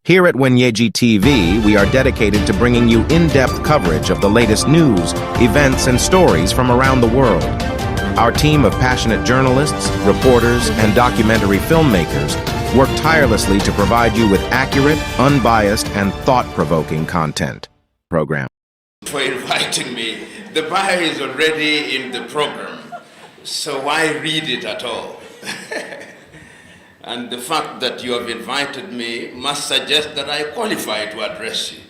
Here at Wenyeji TV, we are dedicated to bringing you in-depth coverage of the latest news, events, and stories from around the world. Our team of passionate journalists, reporters, and documentary filmmakers work tirelessly to provide you with accurate, unbiased, and thought-provoking content. Program. For inviting me. The bio is already in the program, so why read it at all? And the fact that you have invited me must suggest that I qualify to address you.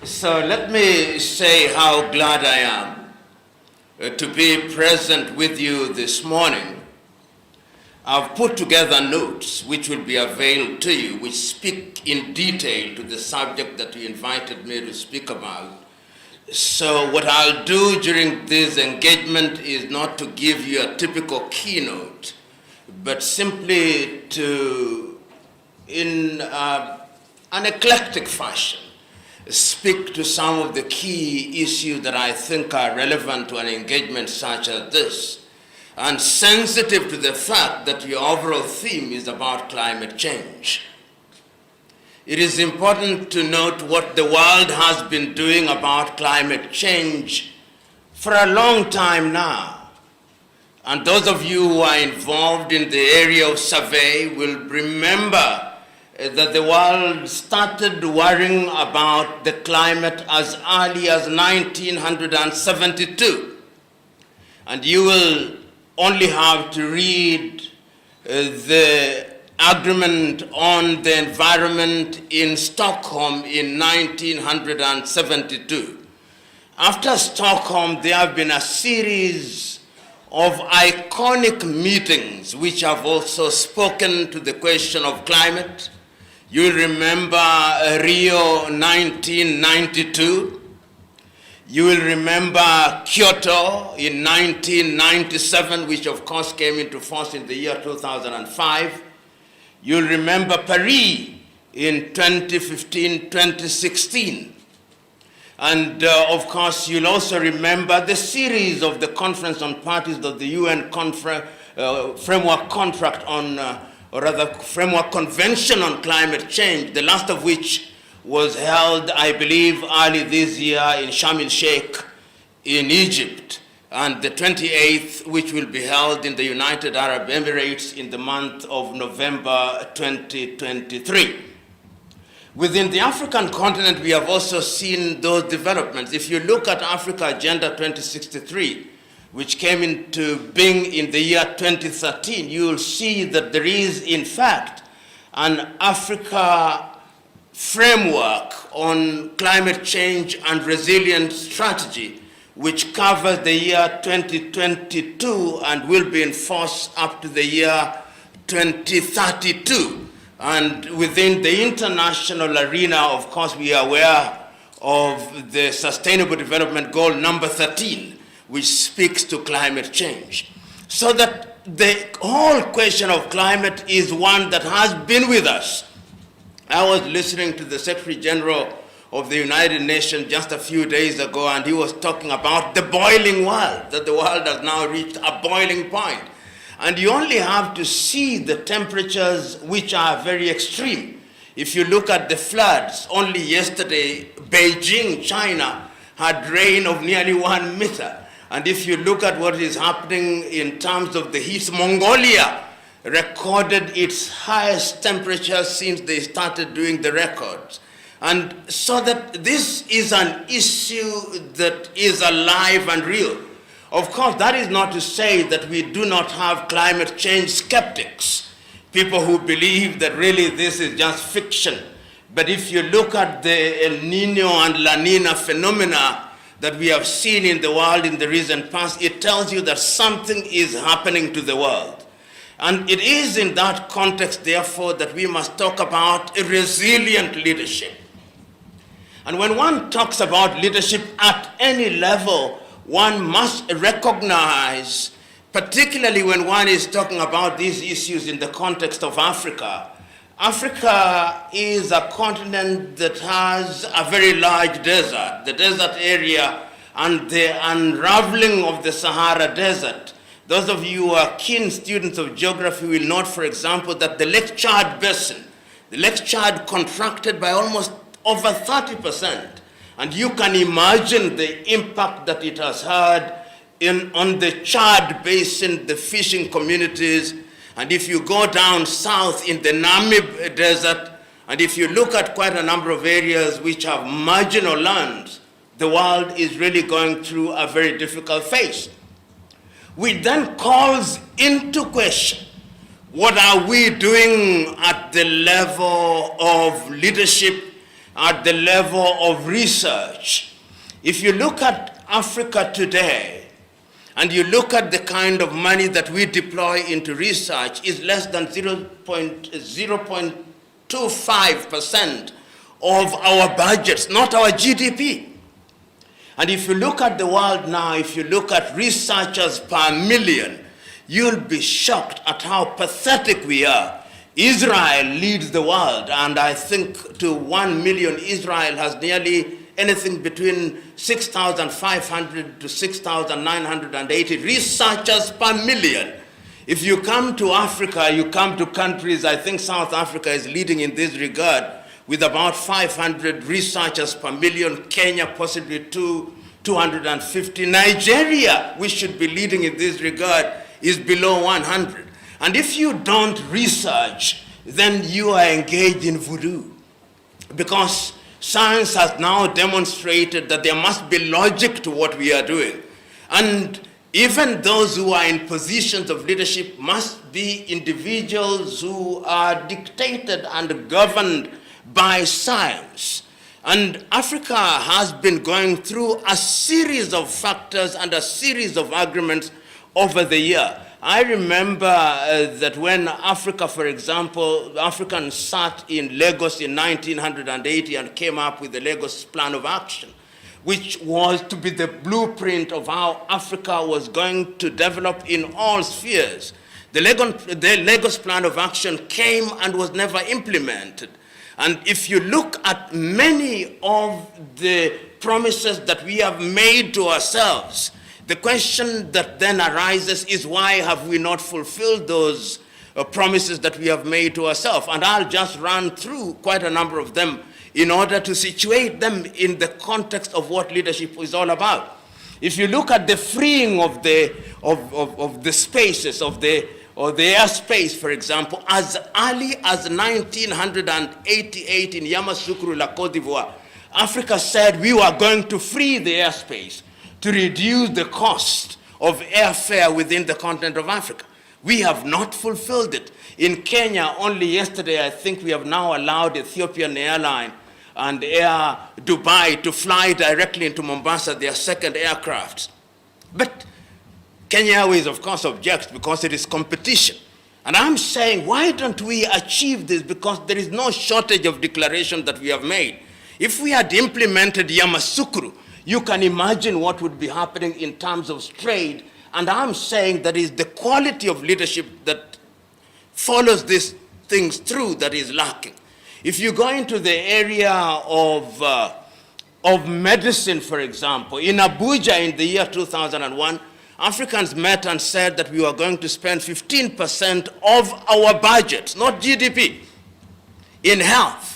So let me say how glad I am to be present with you this morning. I've put together notes which will be availed to you, which speak in detail to the subject that you invited me to speak about. So what I'll do during this engagement is not to give you a typical keynote, but simply to, in an eclectic fashion, speak to some of the key issues that I think are relevant to an engagement such as this, and sensitive to the fact that your overall theme is about climate change. It is important to note what the world has been doing about climate change for a long time now. And those of you who are involved in the area of survey will remember that the world started worrying about the climate as early as 1972. And you will only have to read the agreement on the environment in Stockholm in 1972. After Stockholm, there have been a series of iconic meetings which have also spoken to the question of climate. You remember Rio 1992. You will remember Kyoto in 1997, which of course came into force in the year 2005. You'll remember Paris in 2015, 2016. And of course, you'll also remember the series of the Conference on Parties of the UN Framework Contract on, or rather Framework Convention on Climate Change, the last of which was held, I believe, early this year in Sharm el-Sheikh in Egypt, and the 28th, which will be held in the United Arab Emirates in the month of November 2023. Within the African continent, we have also seen those developments. If you look at Africa Agenda 2063, which came into being in the year 2013, you will see that there is, in fact, an Africa framework on climate change and resilience strategy, which covers the year 2022 and will be in force up to the year 2032. And within the international arena, of course, we are aware of the Sustainable Development Goal number 13, which speaks to climate change. So that the whole question of climate is one that has been with us. I was listening to the Secretary General of the United Nations just a few days ago, and he was talking about the boiling world, that the world has now reached a boiling point. And you only have to see the temperatures which are very extreme. If you look at the floods, only yesterday, Beijing, China, had rain of nearly 1 meter. And if you look at what is happening in terms of the heat, Mongolia recorded its highest temperature since they started doing the records. And so that this is an issue that is alive and real. Of course, that is not to say that we do not have climate change skeptics, people who believe that really this is just fiction. But if you look at the El Nino and La Nina phenomena that we have seen in the world in the recent past, it tells you that something is happening to the world. And it is in that context, therefore, that we must talk about a resilient leadership. And when one talks about leadership at any level, one must recognize, particularly when one is talking about these issues in the context of Africa, Africa is a continent that has a very large desert, the desert area, and the unraveling of the Sahara Desert Those of you who are keen students of geography will note, for example, that the Lake Chad Basin, the Lake Chad contracted by almost over 30%. And you can imagine the impact that it has had on the Chad Basin, the fishing communities. And if you go down south in the Namib Desert, and if you look at quite a number of areas which have marginal lands, the world is really going through a very difficult phase. Which then calls into question, what are we doing at the level of leadership, at the level of research? If you look at Africa today, and you look at the kind of money that we deploy into research, is less than 0.25% of our budgets, not our GDP. And if you look at the world now, if you look at researchers per million, you'll be shocked at how pathetic we are. Israel leads the world, and I think to 1 million, Israel has nearly anything between 6,500 to 6,980 researchers per million. If you come to Africa, you come to countries, I think South Africa is leading in this regard, with about 500 researchers per million, Kenya possibly 250. Nigeria, which should be leading in this regard, is below 100. And if you don't research, then you are engaged in voodoo. Because science has now demonstrated that there must be logic to what we are doing. And even those who are in positions of leadership must be individuals who are dictated and governed by science. And Africa has been going through a series of factors and a series of agreements over the year. I remember that when Africa, for example, Africans sat in Lagos in 1980 and came up with the Lagos Plan of Action, which was to be the blueprint of how Africa was going to develop in all spheres. The Lagos Plan of Action came and was never implemented. And if you look at many of the promises that we have made to ourselves, the question that then arises is, why have we not fulfilled those promises that we have made to ourselves? And I'll just run through quite a number of them in order to situate them in the context of what leadership is all about. If you look at the freeing of the spaces, of the airspace, for example, as early as 1988 in Yamoussoukro, La Côte d'Ivoire, Africa said we were going to free the airspace to reduce the cost of airfare within the continent of Africa. We have not fulfilled it. In Kenya, only yesterday, I think we have now allowed Ethiopian Airline and Air Dubai to fly directly into Mombasa, their second aircraft. But Kenya Airways, of course, objects because it is competition. And I'm saying, why don't we achieve this? Because there is no shortage of declaration that we have made. If we had implemented Yamoussoukro, you can imagine what would be happening in terms of trade. And I'm saying that is the quality of leadership that follows these things through that is lacking. If you go into the area of medicine, for example, in Abuja in the year 2001, Africans met and said that we were going to spend 15% of our budget, not GDP, in health.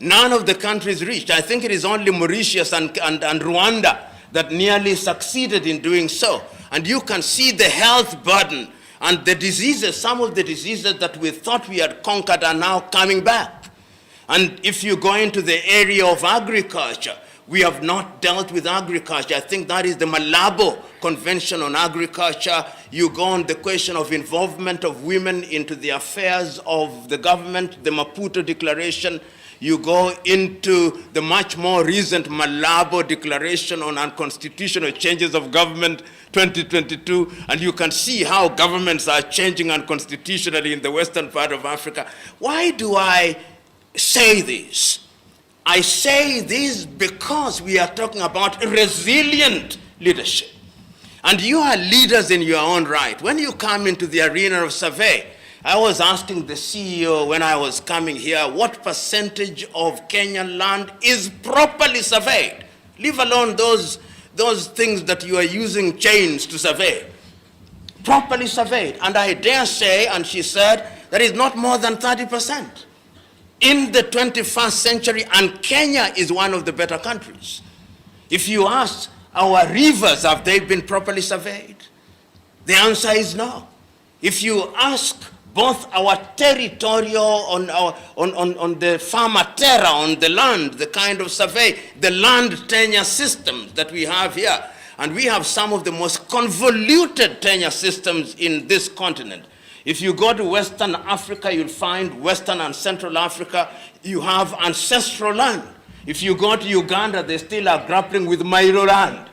None of the countries reached. I think it is only Mauritius and Rwanda that nearly succeeded in doing so. And you can see the health burden and the diseases, some of the diseases that we thought we had conquered are now coming back. And if you go into the area of agriculture, we have not dealt with agriculture. I think that is the Malabo Convention on Agriculture. You go on the question of involvement of women into the affairs of the government, the Maputo Declaration. You go into the much more recent Malabo Declaration on Unconstitutional Changes of Government 2022, and you can see how governments are changing unconstitutionally in the western part of Africa. Why do I say this? I say this because we are talking about resilient leadership. And you are leaders in your own right. When you come into the arena of survey, I was asking the CEO when I was coming here, what percentage of Kenyan land is properly surveyed? Leave alone those things that you are using chains to survey. properly surveyed. And I dare say, and she said, that is not more than 30% in the 21st century, and Kenya is one of the better countries. If you ask our rivers, have they been properly surveyed? The answer is no. If you ask both our territorial on the farmer terra, on the land, the kind of survey, the land tenure systems that we have here, and we have some of the most convoluted tenure systems in this continent. If you go to Western Africa, you'll find Western and Central Africa, you have ancestral land. If you go to Uganda, they still are grappling with Mairo land.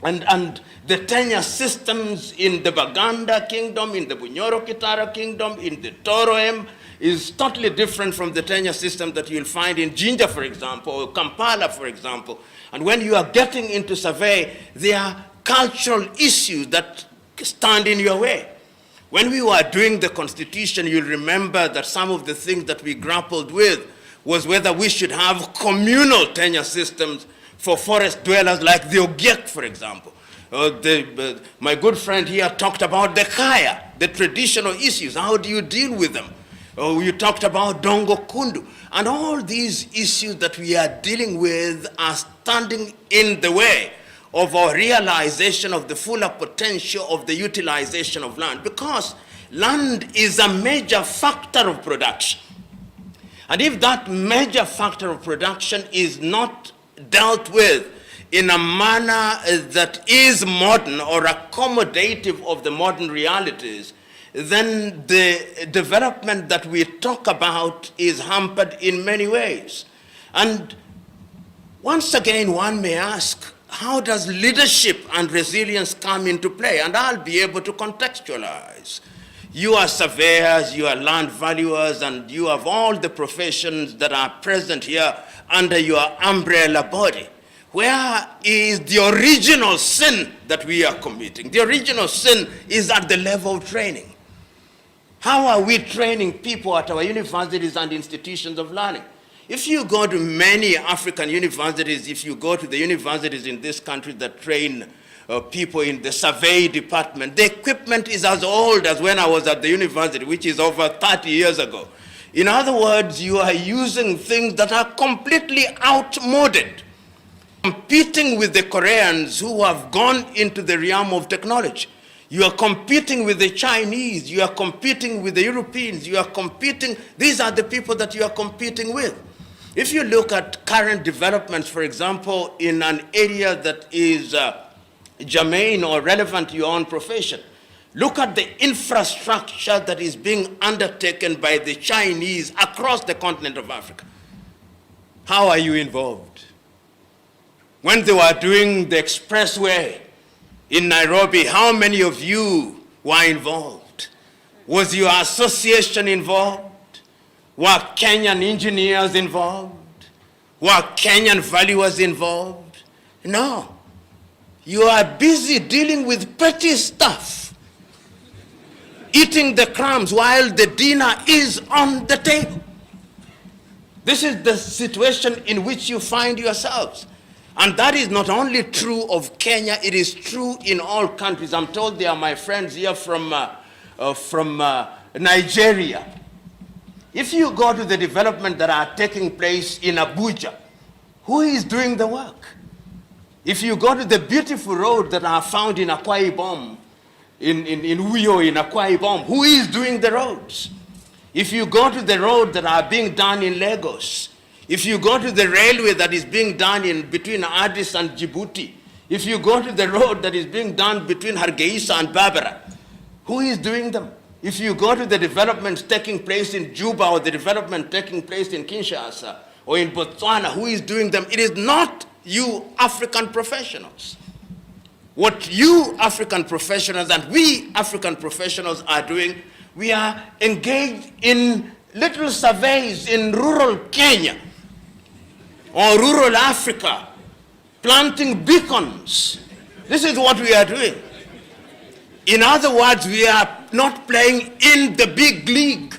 And the tenure systems in the Baganda Kingdom, in the Bunyoro Kitara Kingdom, in the Toroem, is totally different from the tenure system that you'll find in Jinja, for example, or Kampala, for example. And when you are getting into survey, there are cultural issues that stand in your way. When we were doing the Constitution, you'll remember that some of the things that we grappled with was whether we should have communal tenure systems for forest dwellers like the Ogiek, for example. My good friend here talked about the Kaya, the traditional issues. How do you deal with them? You talked about Dongo Kundu. And all these issues that we are dealing with are standing in the way of our realization of the fuller potential of the utilization of land, because land is a major factor of production. And if that major factor of production is not dealt with in a manner that is modern or accommodative of the modern realities, then the development that we talk about is hampered in many ways. And once again, one may ask, how does leadership and resilience come into play? And I'll be able to contextualize. You are surveyors, you are land valuers, and you have all the professions that are present here under your umbrella body. Where is the original sin that we are committing? The original sin is at the level of training. How are we training people at our universities and institutions of learning? If you go to many African universities, if you go to the universities in this country that train people in the survey department, the equipment is as old as when I was at the university, which is over 30 years ago. In other words, you are using things that are completely outmoded, competing with the Koreans who have gone into the realm of technology. You are competing with the Chinese, you are competing with the Europeans, you are competing, these are the people that you are competing with. If you look at current developments, for example, in an area that is germane or relevant to your own profession, look at the infrastructure that is being undertaken by the Chinese across the continent of Africa. How are you involved? When they were doing the expressway in Nairobi, how many of you were involved? Was your association involved? Were Kenyan engineers involved? Were Kenyan valuers involved? No. You are busy dealing with petty stuff, eating the crumbs while the dinner is on the table. This is the situation in which you find yourselves. And that is not only true of Kenya, it is true in all countries. I'm told they are my friends here from Nigeria. If you go to the development that are taking place in Abuja, who is doing the work? If you go to the beautiful roads that are found in Akwa Ibom, in Uyo, in Akwa Ibom, who is doing the roads? If you go to the road that are being done in Lagos, if you go to the railway that is being done in between Addis and Djibouti, if you go to the road that is being done between Hargeisa and Barbara, who is doing them? If you go to the developments taking place in Juba or the development taking place in Kinshasa or in Botswana, who is doing them? It is not you African professionals. What you African professionals and we African professionals are doing, we are engaged in little surveys in rural Kenya or rural Africa, planting beacons. This is what we are doing. In other words, we are not playing in the big league.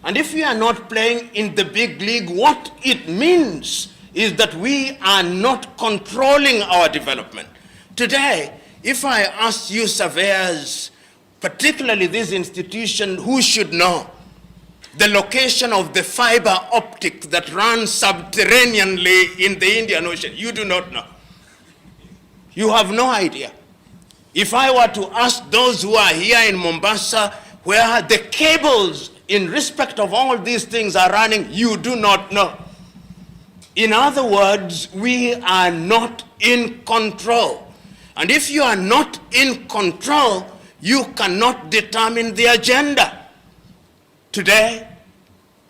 And if we are not playing in the big league, what it means is that we are not controlling our development. Today, if I ask you surveyors, particularly this institution, who should know the location of the fiber optic that runs subterraneanly in the Indian Ocean? You do not know. You have no idea. If I were to ask those who are here in Mombasa where the cables in respect of all these things are running, you do not know. In other words, we are not in control. And if you are not in control, you cannot determine the agenda. Today,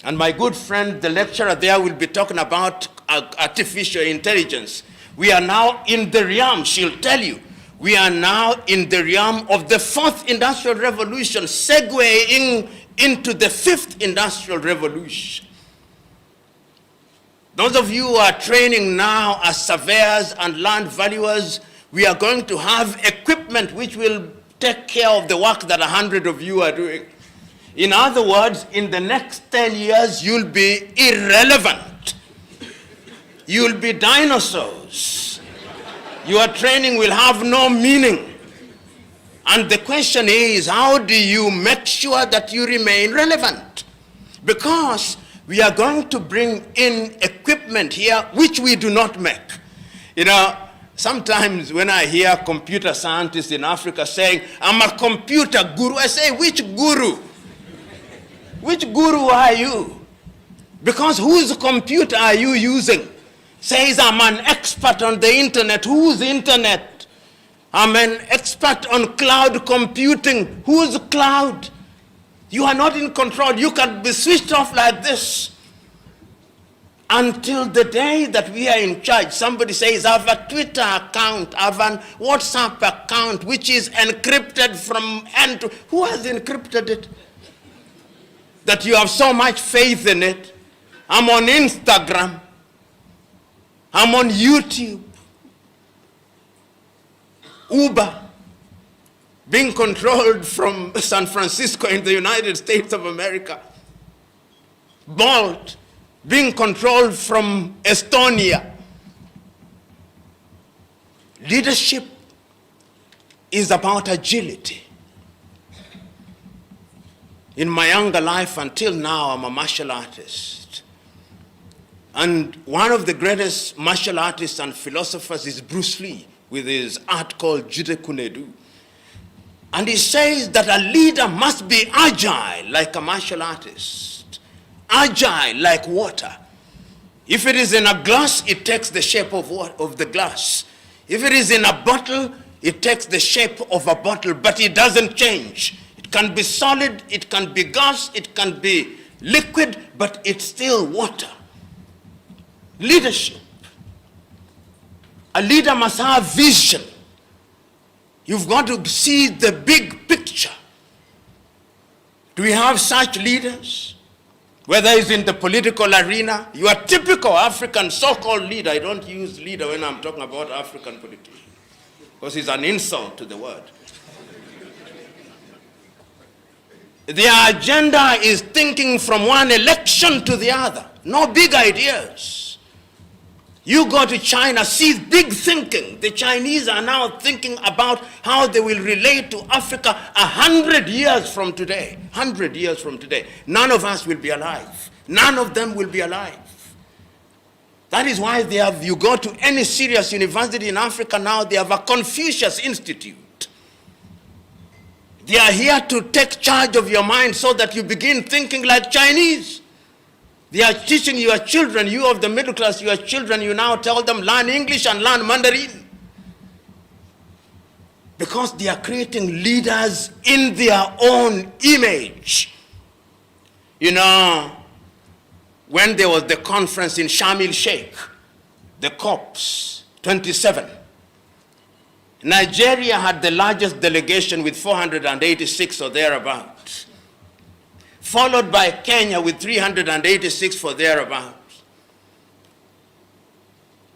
and my good friend, the lecturer there, will be talking about artificial intelligence. We are now in the realm, she'll tell you, we are now in the realm of the fourth industrial revolution, segueing into the fifth industrial revolution. Those of you who are training now as surveyors and land valuers, we are going to have equipment which will take care of the work that 100 of you are doing. In other words, in the next 10 years, you'll be irrelevant. You'll be dinosaurs. Your training will have no meaning. And the question is, how do you make sure that you remain relevant? Because we are going to bring in equipment here which we do not make. You know, sometimes when I hear computer scientists in Africa saying, I'm a computer guru, I say, which guru? Which guru are you? Because whose computer are you using? Says, I'm an expert on the internet. Whose internet? I'm an expert on cloud computing. Whose cloud? You are not in control. You can be switched off like this. Until the day that we are in charge, somebody says, I have a Twitter account, I have a WhatsApp account, which is encrypted from end to... Who has encrypted it? That you have so much faith in it. I'm on Instagram. I'm on YouTube. Uber, being controlled from San Francisco in the United States of America. Bolt, being controlled from Estonia. Leadership is about agility. In my younger life until now, I'm a martial artist. And one of the greatest martial artists and philosophers is Bruce Lee, with his art called Jide Kunedu. And he says that a leader must be agile like a martial artist. Agile like water. If it is in a glass, it takes the shape of the glass. If it is in a bottle, it takes the shape of a bottle, but it doesn't change. It can be solid, it can be gas, it can be liquid, but it's still water. Leadership. A leader must have vision. You've got to see the big picture. Do we have such leaders? Whether it's in the political arena, you are typical African so-called leader. I don't use leader when I'm talking about African politicians, because it's an insult to the word. Their agenda is thinking from one election to the other. No big ideas. You go to China, see big thinking. The Chinese are now thinking about how they will relate to Africa 100 years from today. 100 years from today. None of us will be alive. None of them will be alive. That is why you go to any serious university in Africa now, they have a Confucius Institute. They are here to take charge of your mind so that you begin thinking like Chinese. They are teaching your children, you of the middle class, your children, you now tell them learn English and learn Mandarin. Because they are creating leaders in their own image. You know, when there was the conference in Sharm el-Sheikh, the COPs 27, Nigeria had the largest delegation with 486 or thereabouts, followed by Kenya with 386 for thereabouts.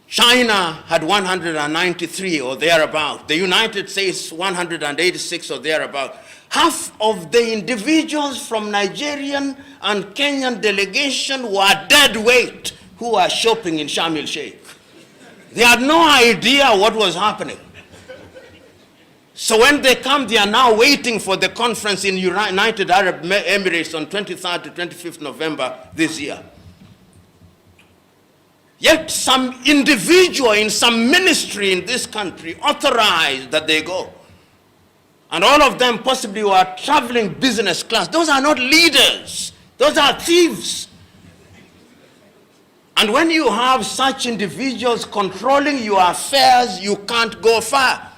China had 193 or thereabouts. The United States 186 or thereabouts. Half of the individuals from Nigerian and Kenyan delegation were dead weight who were shopping in Sharm el-Sheikh. They had no idea what was happening. So when they come, they are now waiting for the conference in United Arab Emirates on 23rd to 25th November this year. Yet some individual in some ministry in this country authorized that they go. And all of them possibly were traveling business class. Those are not leaders. Those are thieves. And when you have such individuals controlling your affairs, you can't go far.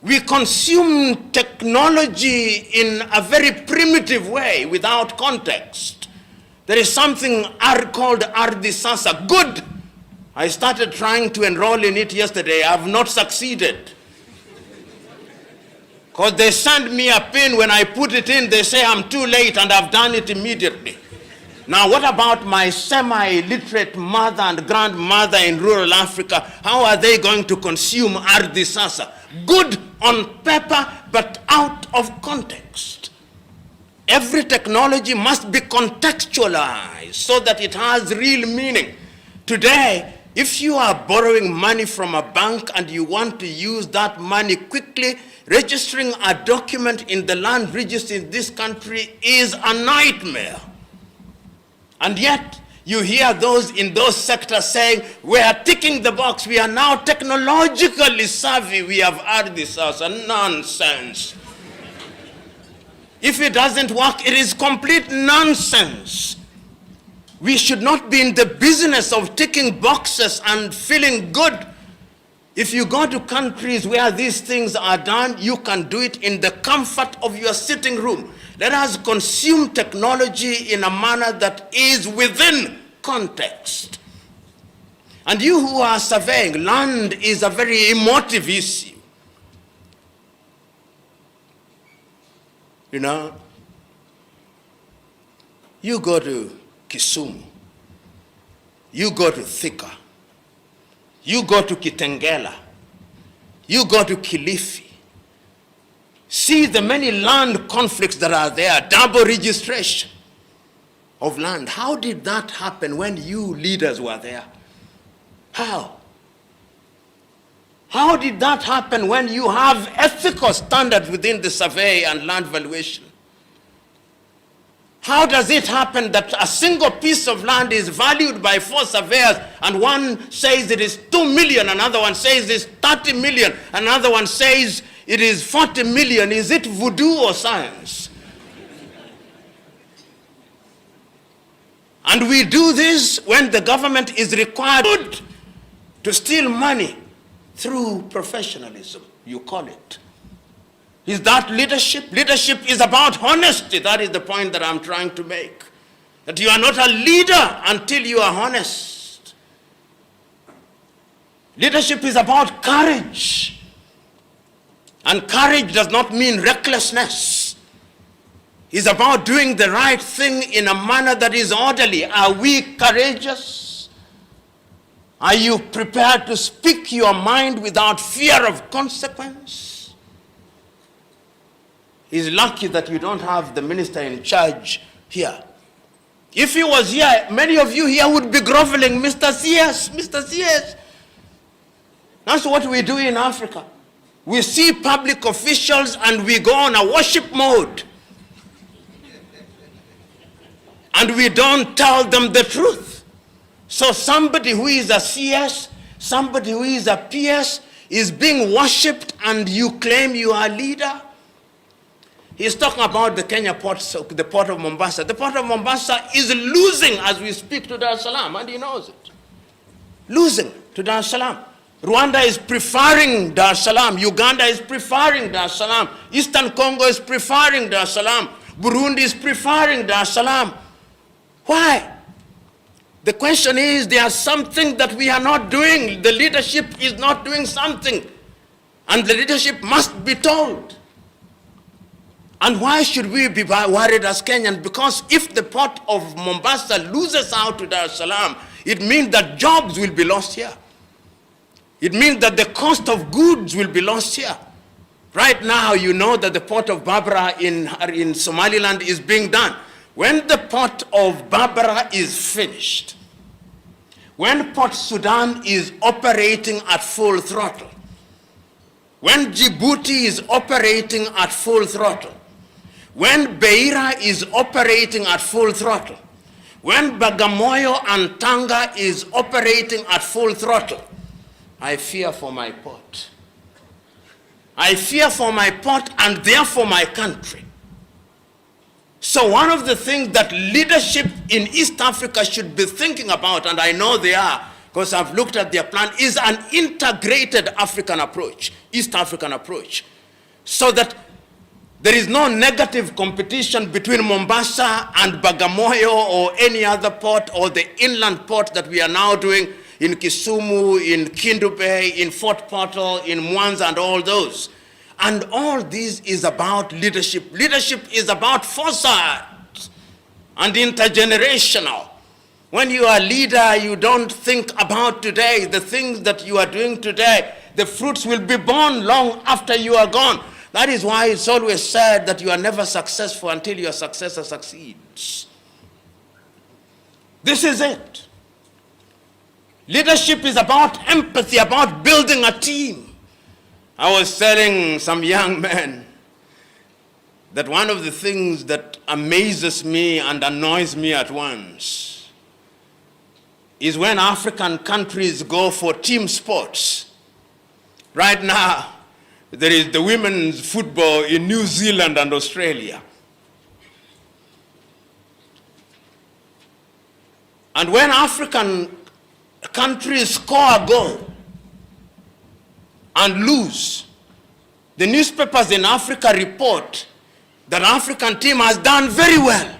We consume technology in a very primitive way without context. There is something called Ardhi Sasa. Good. I started trying to enroll in it yesterday. I have not succeeded. Because they send me a pin, when I put it in, they say I'm too late, and I've done it immediately. Now, what about my semi-literate mother and grandmother in rural Africa? How are they going to consume Ardhi Sasa? Good on paper, but out of context. Every technology must be contextualized so that it has real meaning. Today, if you are borrowing money from a bank and you want to use that money quickly, registering a document in the land register in this country is a nightmare. And yet, you hear those in those sectors saying, we are ticking the box, we are now technologically savvy, we have heard this as a nonsense. If it doesn't work, it is complete nonsense. We should not be in the business of ticking boxes and feeling good. If you go to countries where these things are done, you can do it in the comfort of your sitting room. Let us consume technology in a manner that is within context. And you who are surveying, land is a very emotive issue. You know, you go to Kisumu, you go to Thika, you go to Kitengela, you go to Kilifi. See the many land conflicts that are there, double registration of land. How did that happen when you leaders were there? How? How did that happen when you have ethical standards within the survey and land valuation? How does it happen that a single piece of land is valued by 4 surveyors and one says it is 2 million, another one says it's 30 million, another one says it is 40 million? Is it voodoo or science? And we do this when the government is required to steal money through professionalism, you call it. Is that leadership? Leadership is about honesty. That is the point that I'm trying to make. That you are not a leader until you are honest. Leadership is about courage. And courage does not mean recklessness. It's about doing the right thing in a manner that is orderly. Are we courageous? Are you prepared to speak your mind without fear of consequence? He's lucky that you don't have the minister in charge here. If he was here, many of you here would be groveling, Mr. CS, Mr. CS. That's what we do in Africa. We see public officials and we go on a worship mode. And we don't tell them the truth. So somebody who is a CS, somebody who is a PS is being worshipped and you claim you are a leader? He's talking about the Kenya port, the port of Mombasa. The port of Mombasa is losing as we speak to Dar es Salaam, and he knows it. Losing to Dar es Salaam. Rwanda is preferring Dar es Salaam. Uganda is preferring Dar es Salaam. Eastern Congo is preferring Dar es Salaam. Burundi is preferring Dar es Salaam. Why? The question is, there's something that we are not doing. The leadership is not doing something. And the leadership must be told. And why should we be worried as Kenyans? Because if the port of Mombasa loses out to Dar es Salaam, it means that jobs will be lost here. It means that the cost of goods will be lost here. Right now, you know that the port of Barbara in Somaliland is being done. When the port of Barbara is finished, when Port Sudan is operating at full throttle, when Djibouti is operating at full throttle, when Beira is operating at full throttle, when Bagamoyo and Tanga is operating at full throttle, I fear for my port. I fear for my port and therefore my country. So one of the things that leadership in East Africa should be thinking about, and I know they are, because I've looked at their plan, is an integrated African approach, East African approach, so that there is no negative competition between Mombasa and Bagamoyo or any other port or the inland port that we are now doing in Kisumu, in Kindu Bay, in Fort Portal, in Mwanza, and all those. And all this is about leadership. Leadership is about foresight and intergenerational. When you are a leader, you don't think about today. The things that you are doing today, the fruits will be born long after you are gone. That is why it's always said that you are never successful until your successor succeeds. This is it. Leadership is about empathy, about building a team. I was telling some young men that one of the things that amazes me and annoys me at once is when African countries go for team sports. Right now, there is the women's football in New Zealand and Australia. And when African countries score a goal and lose, the newspapers in Africa report that African team has done very well.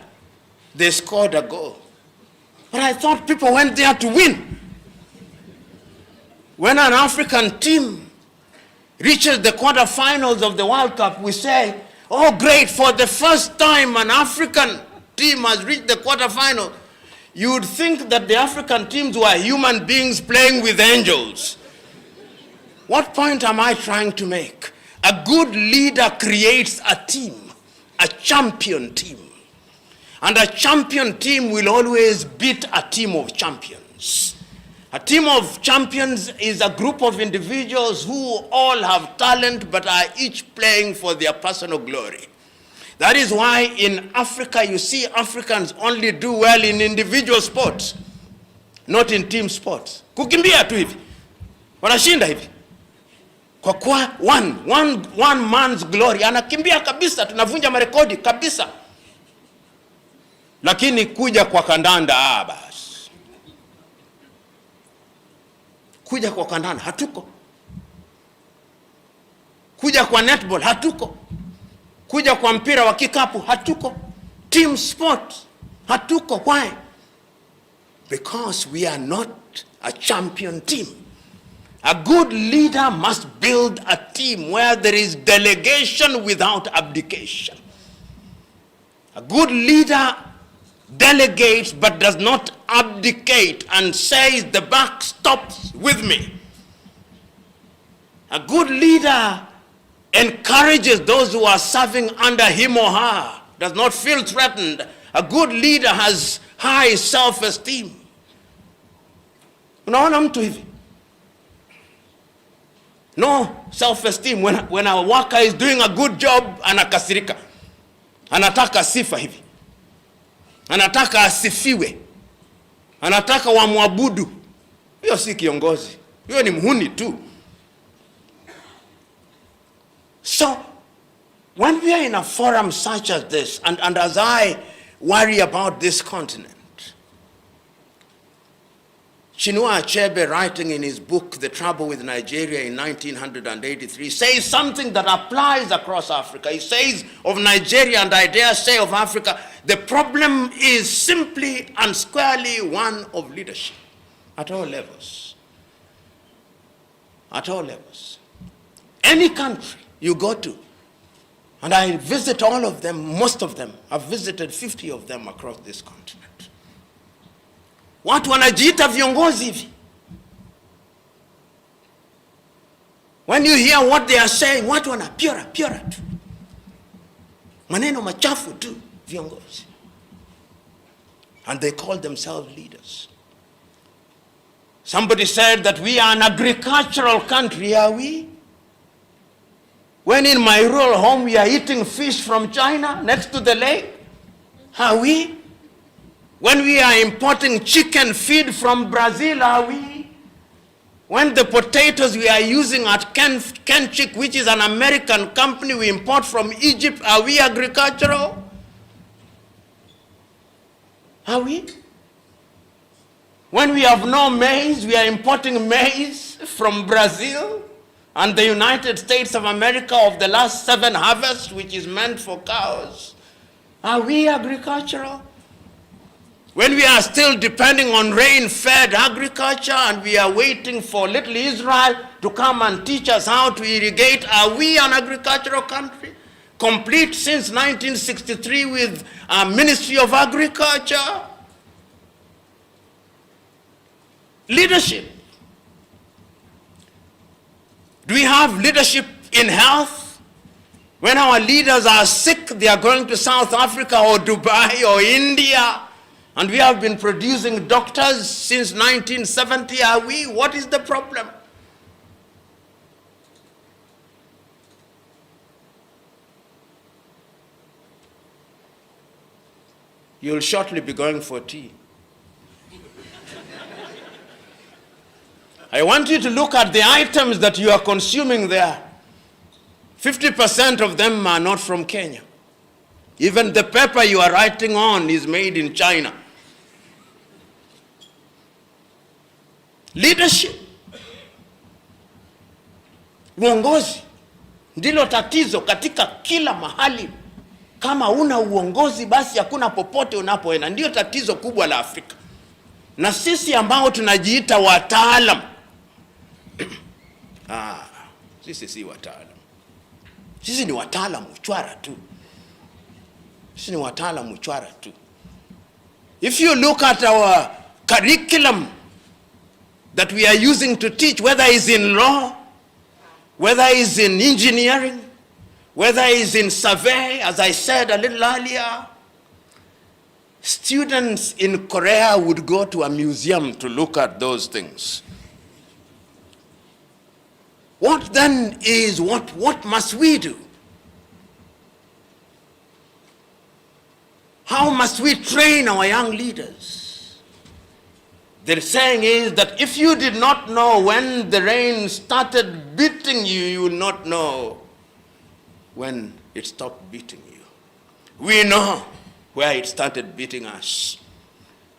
They scored a goal. But I thought people went there to win. When an African team reaches the quarterfinals of the World Cup, we say, oh great, for the first time an African team has reached the quarterfinal. You would think that the African teams were human beings playing with angels. What point am I trying to make? A good leader creates a team, a champion team. And a champion team will always beat a team of champions. A team of champions is a group of individuals who all have talent but are each playing for their personal glory. That is why in Africa you see Africans only do well in individual sports, not in team sports. Kukimbia tu hivi, wanashinda hivi. Kwa kuwa one man's glory, anakimbia kabisa, tunavunja marekodi kabisa. Lakini kuja kwa kandanda, basi. Kuja kwa kandanda, hatuko. Kuja kwa netball, hatuko. Kuja kwa mpira wa kikapu, hatuko. Team sport, hatuko. Why? Because we are not a champion team. A good leader must build a team where there is delegation without abdication. A good leader delegates but does not abdicate and says the buck stops with me. A good leader encourages those who are serving under him or her, does not feel threatened. A good leader has high self-esteem. Unaona mtu hivi? No self-esteem. When a worker is doing a good job, anakasirika. Anataka sifa hivi. Anataka asifiwe. Anataka wamwabudu. Hiyo si kiongozi. Hiyo ni mhuni tu. So, when we are in a forum such as this, and as I worry about this continent, Chinua Achebe, writing in his book, The Trouble with Nigeria in 1983, says something that applies across Africa. He says of Nigeria, and I dare say of Africa, the problem is simply and squarely one of leadership at all levels. At all levels. Any country you go to, and I visit all of them, most of them, I've visited 50 of them across this continent. Watu wanajiita viongozi hivi. When you hear what they are saying, watu wanapyora tu. Maneno machafu tu, viongozi. And they call themselves leaders. Somebody said that we are an agricultural country, are we? When in my rural home we are eating fish from China next to the lake? Are we? When we are importing chicken feed from Brazil, are we? When the potatoes we are using at Kenchik, which is an American company we import from Egypt, are we agricultural? Are we? When we have no maize, we are importing maize from Brazil and the United States of America of the last 7 harvests, which is meant for cows. Are we agricultural? When we are still depending on rain-fed agriculture and we are waiting for little Israel to come and teach us how to irrigate, are we an agricultural country? Complete since 1963 with a Ministry of Agriculture? Leadership. Do we have leadership in health? When our leaders are sick, they are going to South Africa or Dubai or India, and we have been producing doctors since 1970. Are we? What is the problem? You'll shortly be going for tea. I want you to look at the items that you are consuming there. 50% of them are not from Kenya. Even the paper you are writing on is made in China. Leadership. Uongozi ndilo tatizo katika kila mahali. Kama una uongozi basi hakuna popote unapoenda. Ndio tatizo kubwa la Afrika. Na sisi ambao tunajiita wataalam. Sisi si wataalam. Sisi ni wataalam uchwara tu. Sisi ni wataalam uchwara tu. If you look at our curriculum that we are using to teach, whether it's in law, whether it's in engineering, whether it's in survey, as I said a little earlier, students in Korea would go to a museum to look at those things. What then is, what must we do? How must we train our young leaders? The saying is that if you did not know when the rain started beating you, you will not know when it stopped beating you. We know where it started beating us.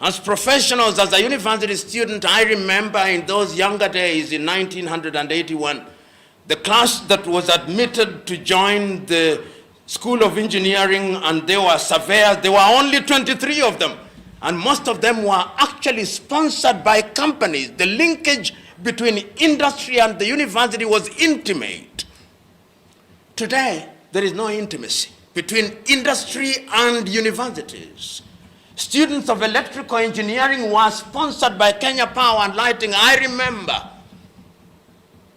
As professionals, as a university student, I remember in those younger days in 1981, the class that was admitted to join the School of Engineering, and they were surveyors, there were only 23 of them. And most of them were actually sponsored by companies. The linkage between industry and the university was intimate. Today, there is no intimacy between industry and universities. Students of electrical engineering were sponsored by Kenya Power and Lighting. I remember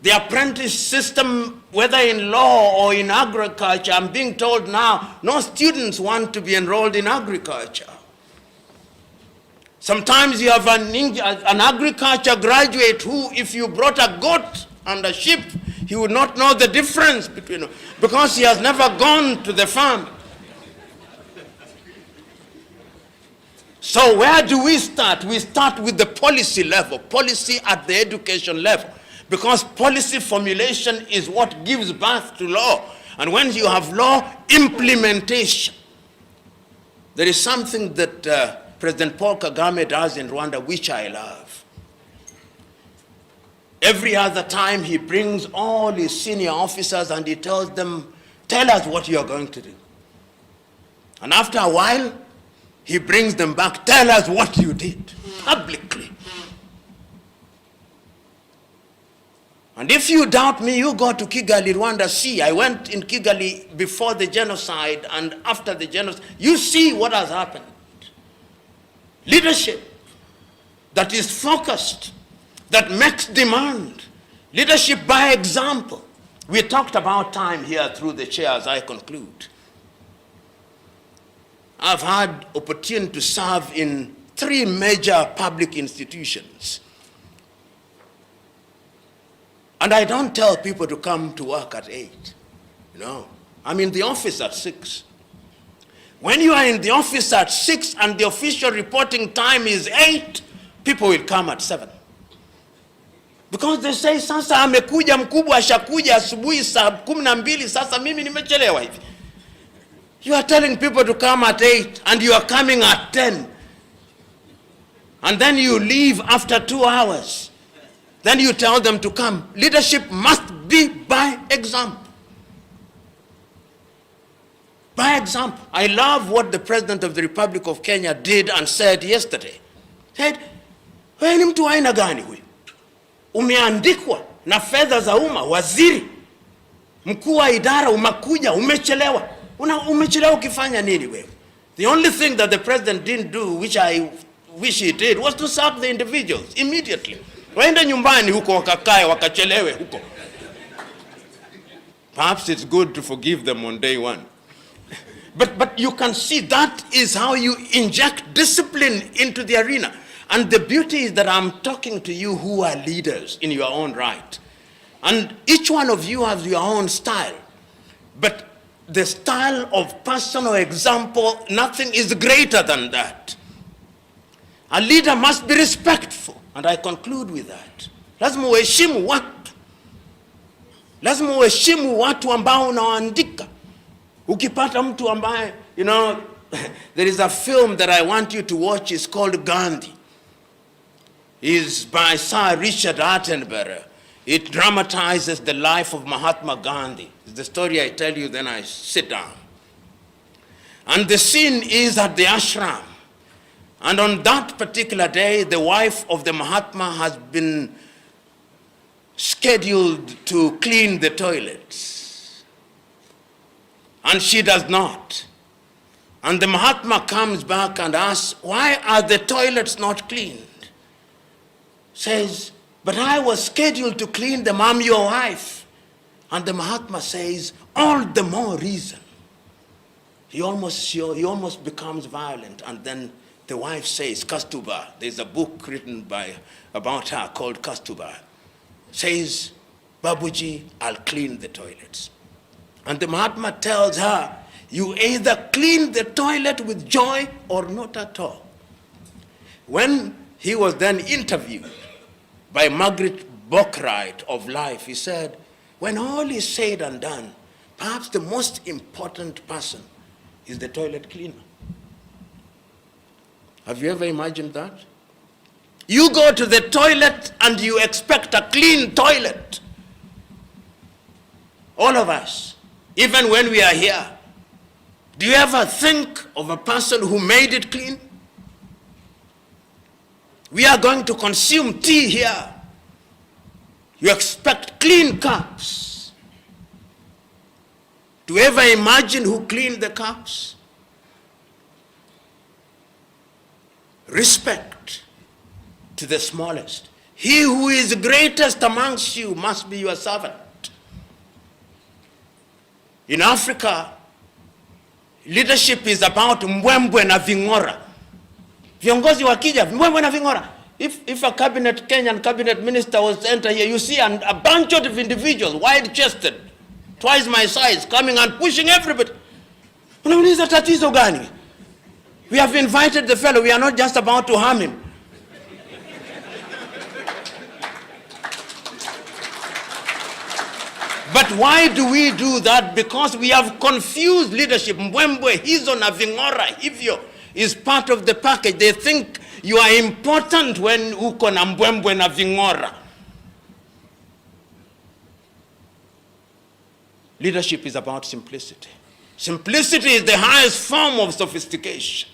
the apprentice system, whether in law or in agriculture. I'm being told now, no students want to be enrolled in agriculture. Sometimes you have an agriculture graduate who, if you brought a goat and a sheep, he would not know the difference between them because he has never gone to the farm. So where do we start? We start with the policy level, policy at the education level, because policy formulation is what gives birth to law. And when you have law, implementation. There is something that President Paul Kagame does in Rwanda, which I love. Every other time he brings all his senior officers and he tells them, tell us what you are going to do. And after a while, he brings them back, tell us what you did, publicly. And if you doubt me, you go to Kigali, Rwanda, see. I went in Kigali before the genocide and after the genocide. You see what has happened. Leadership that is focused, that makes demand. Leadership by example. We talked about time here through the chair as I conclude. I've had opportunity to serve in 3 major public institutions. And I don't tell people to come to work at 8. You know, I'm in the office at 6. When you are in the office at 6 and the official reporting time is 8, people will come at 7. Because they say, sasa amekuja mkubwa ashakuja asubuhi saa 12, sasa mimi nimechelewa hivi. You are telling people to come at 8 and you are coming at 10. And then you leave after 2 hours. Then you tell them to come. Leadership must be by example. By example. I love what the President of the Republic of Kenya did and said yesterday. He said, wewe ni mtu aina gani huyu? Umeandikwa na fedha za umma, waziri, mkuu wa idara, umekuja, umechelewa. Umechelewa ukifanya nini wewe? The only thing that the president didn't do, which I wish he did, was to sack the individuals immediately. Waende nyumbani huko wakakae wakachelewe huko. Perhaps it's good to forgive them on day one. But you can see that is how you inject discipline into the arena. And the beauty is that I'm talking to you who are leaders in your own right. And each one of you has your own style. But the style of personal example, nothing is greater than that. A leader must be respectful. And I conclude with that. Lazima uheshimu watu. Lazima uheshimu watu ambao unawaandika. Ukipata mtu ambaye, you know, there is a film that I want you to watch. It's called Gandhi. It's by Sir Richard Attenborough. It dramatizes the life of Mahatma Gandhi. It's the story I tell you, then I sit down. And the scene is at the ashram. And on that particular day, the wife of the Mahatma has been scheduled to clean the toilets. And she does not. And the Mahatma comes back and asks, why are the toilets not cleaned? Says, but I was scheduled to clean them, I'm your wife. And the Mahatma says, all the more reason. He almost becomes violent. And then the wife says, Kastuba, there's a book written about her called Kastuba, says, Babuji, I'll clean the toilets. And the Mahatma tells her, you either clean the toilet with joy or not at all. When he was then interviewed by Margaret Bockright of Life, he said, when all is said and done, perhaps the most important person is the toilet cleaner. Have you ever imagined that? You go to the toilet and you expect a clean toilet. All of us, even when we are here, do you ever think of a person who made it clean? We are going to consume tea here. You expect clean cups. Do you ever imagine who cleaned the cups? Respect to the smallest. He who is greatest amongst you must be your servant. In Africa, leadership is about mbwembwe na vingora. Viongozi wakija, mbwembwe na vingora. If a Kenyan cabinet minister was to enter here, you see a bunch of individuals, wide-chested, twice my size, coming and pushing everybody. Unauliza tatizo gani? We have invited the fellow. We are not just about to harm him. But why do we do that? Because we have confused leadership. Mbwembwe, hizo na vingora, hivyo is part of the package. They think you are important when uko na mbwembwe na vingora. Leadership is about simplicity. Simplicity is the highest form of sophistication.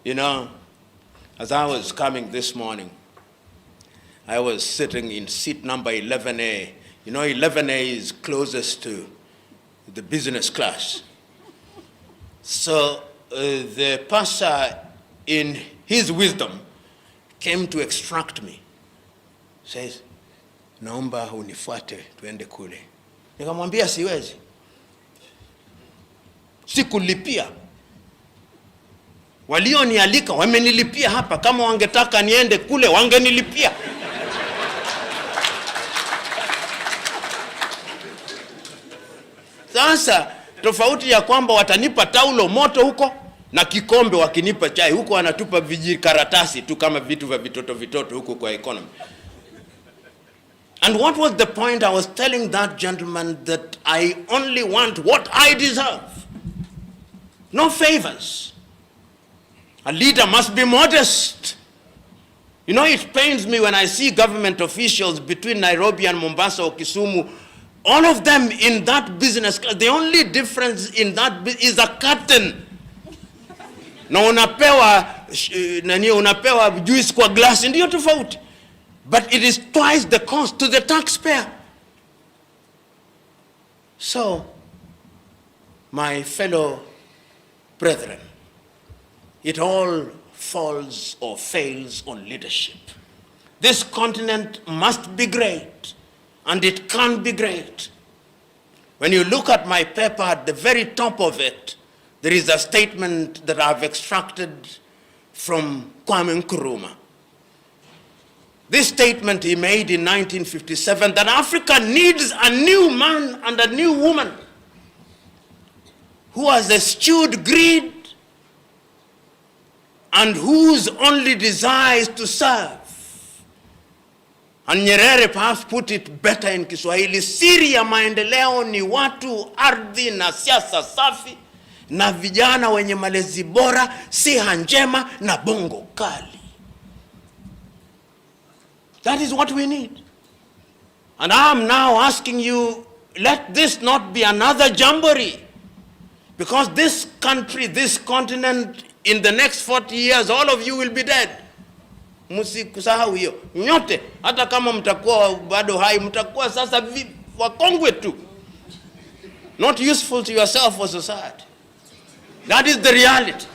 You know, as I was coming this morning, I was sitting in seat number 11A. You know, 11A is closest to the business class. So the pastor, in his wisdom, came to extract me. Says, naomba unifuate tuende kule. Nikamwambia siwezi. Sikulipia. Walionialika wamenilipia hapa, kama wangetaka niende kule wangenilipia. Sasa tofauti ya kwamba watanipa taulo moto huko na kikombe wakinipa chai huko, wanatupa vijikaratasi tu kama vitu vya vitoto huko kwa economy. And what was the point? I was telling that gentleman that I only want what I deserve. No favors. A leader must be modest. You know, it pains me when I see government officials between Nairobi and Mombasa or Kisumu, all of them in that business class. The only difference in that is a curtain. Na unapewa juice kwa glass, ndio tofauti. But it is twice the cost to the taxpayer. So, my fellow brethren, it all falls or fails on leadership. This continent must be great, and it can be great. When you look at my paper, at the very top of it, there is a statement that I've extracted from Kwame Nkrumah. This statement he made in 1957, that Africa needs a new man and a new woman who has eschewed greed and whose only desire is to serve. And Nyerere perhaps put it better in Kiswahili: siri ya maendeleo ni watu, ardhi na siasa safi na vijana wenye malezi bora, siha njema na bongo kali. That is what we need. And I am now asking you, let this not be another jamboree. Because this country, this continent, in the next 40 years, all of you will be dead. Msikusahau hiyo. Nyote, hata kama mtakuwa bado hai, mtakuwa sasa wakongwe tu. Not useful to yourself or society. That is the reality.